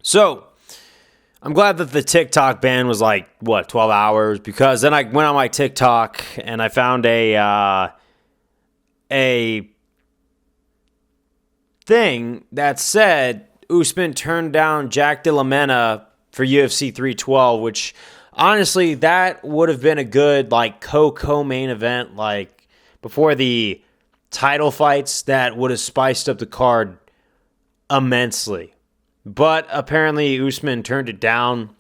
So, I'm glad that the TikTok ban was 12 hours, because then I went on my TikTok and I found a thing that said Usman turned down Jack Della Mena for UFC 312, which honestly, that would have been a good co-main event before the title fights that would have spiced up the card immensely. But apparently Usman turned it down.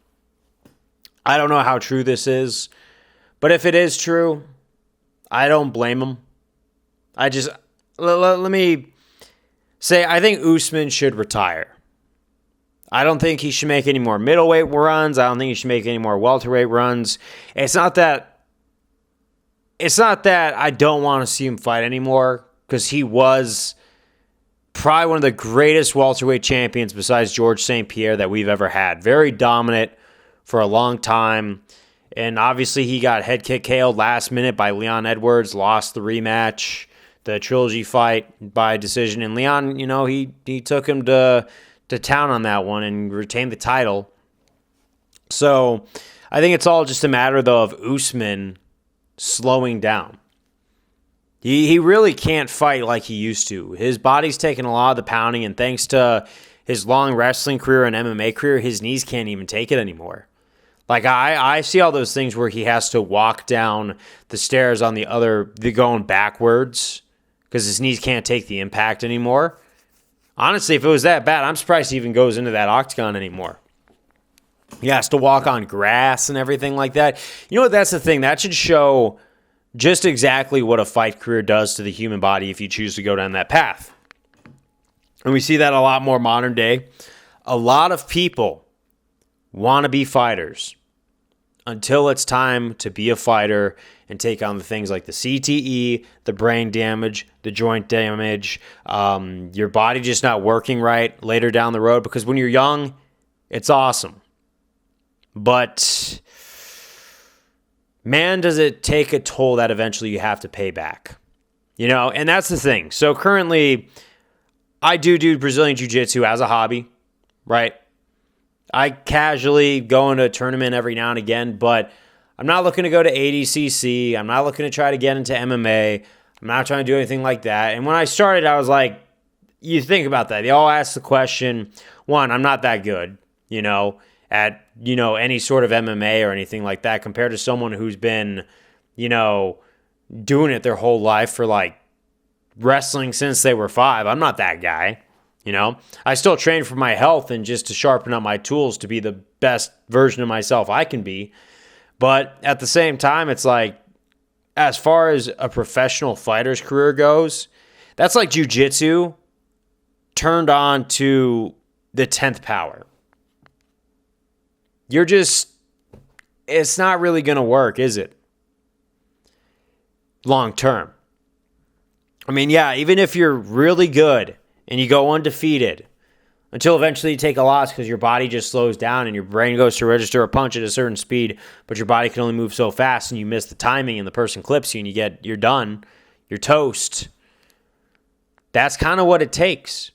I don't know how true this is, but if it is true, I don't blame him. Let me say, I think Usman should retire. I don't think he should make any more middleweight runs. I don't think he should make any more welterweight runs. It's not that I don't want to see him fight anymore, because he was probably one of the greatest welterweight champions besides George St. Pierre that we've ever had. Very dominant for a long time. And obviously he got head kick KO'd last minute by Leon Edwards, lost the rematch, the trilogy fight by decision. And Leon, he took him to town on that one and retained the title. So I think it's all just a matter, though, of Usman slowing down. He really can't fight like he used to. His body's taking a lot of the pounding, and thanks to his long wrestling career and MMA career, his knees can't even take it anymore. I see all those things where he has to walk down the stairs on the going backwards because his knees can't take the impact anymore. Honestly, if it was that bad, I'm surprised he even goes into that octagon anymore. He has to walk on grass and everything like that. You know what? That's the thing. That should show just exactly what a fight career does to the human body if you choose to go down that path. And we see that a lot more modern day. A lot of people want to be fighters until it's time to be a fighter and take on the things like the CTE, the brain damage, the joint damage, your body just not working right later down the road. Because when you're young, it's awesome. But man, does it take a toll that eventually you have to pay back. And that's the thing. So currently, I do Brazilian Jiu-Jitsu as a hobby, right? I casually go into a tournament every now and again, but I'm not looking to go to ADCC. I'm not looking to try to get into MMA. I'm not trying to do anything like that. And when I started, I was like, you think about that. They all ask the question, one, I'm not that good, at, any sort of MMA or anything like that compared to someone who's been, doing it their whole life for wrestling since they were 5. I'm not that guy. I still train for my health and just to sharpen up my tools to be the best version of myself I can be. But at the same time, it's as far as a professional fighter's career goes, that's like jiu-jitsu turned on to the 10th power. It's not really going to work, is it? Long term. I mean, yeah, even if you're really good and you go undefeated until eventually you take a loss because your body just slows down and your brain goes to register a punch at a certain speed, but your body can only move so fast and you miss the timing and the person clips you and you're done. You're toast. That's kind of what it takes.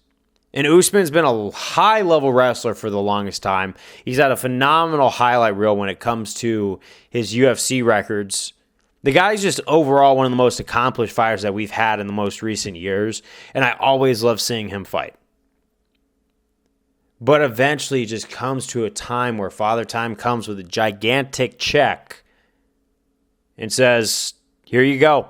And Usman's been a high-level wrestler for the longest time. He's had a phenomenal highlight reel when it comes to his UFC records. The guy's just overall one of the most accomplished fighters that we've had in the most recent years, and I always love seeing him fight. But eventually it just comes to a time where Father Time comes with a gigantic check and says, here you go.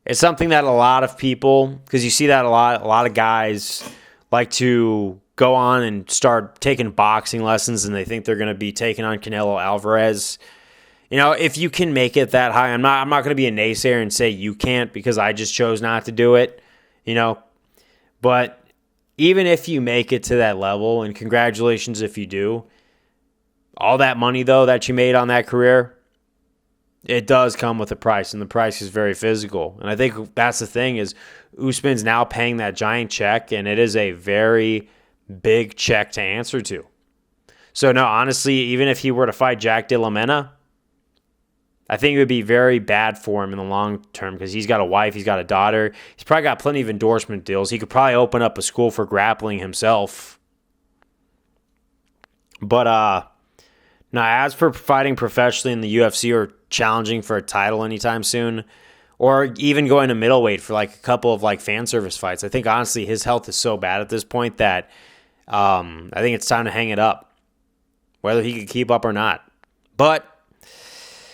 It's something that a lot of people, because you see that a lot of guys like to go on and start taking boxing lessons and they think they're going to be taking on Canelo Alvarez. If you can make it that high, I'm not going to be a naysayer and say you can't because I just chose not to do it, But even if you make it to that level, and congratulations if you do, all that money, though, that you made on that career, it does come with a price, and the price is very physical. And I think that's the thing is Usman's now paying that giant check, and it is a very big check to answer to. So, no, honestly, even if he were to fight Jack Della Mena, I think it would be very bad for him in the long term because he's got a wife, he's got a daughter. He's probably got plenty of endorsement deals. He could probably open up a school for grappling himself. But now, as for fighting professionally in the UFC or challenging for a title anytime soon, or even going to middleweight for like a couple of like fan service fights, I think honestly his health is so bad at this point that I think it's time to hang it up, whether he can keep up or not. But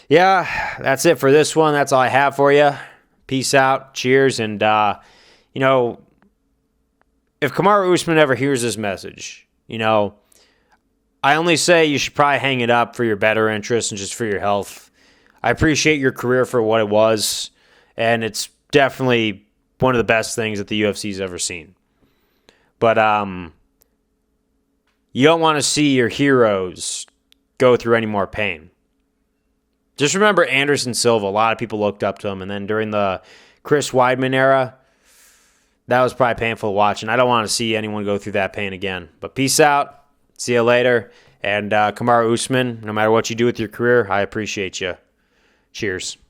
yeah, that's it for this one. That's all I have for you. Peace out. Cheers. And, if Kamaru Usman ever hears this message, I only say you should probably hang it up for your better interest and just for your health. I appreciate your career for what it was, and it's definitely one of the best things that the UFC's ever seen. But you don't want to see your heroes go through any more pain. Just remember Anderson Silva. A lot of people looked up to him. And then during the Chris Weidman era, that was probably painful to watch. And I don't want to see anyone go through that pain again. But peace out. See you later. And Kamaru Usman, no matter what you do with your career, I appreciate you. Cheers.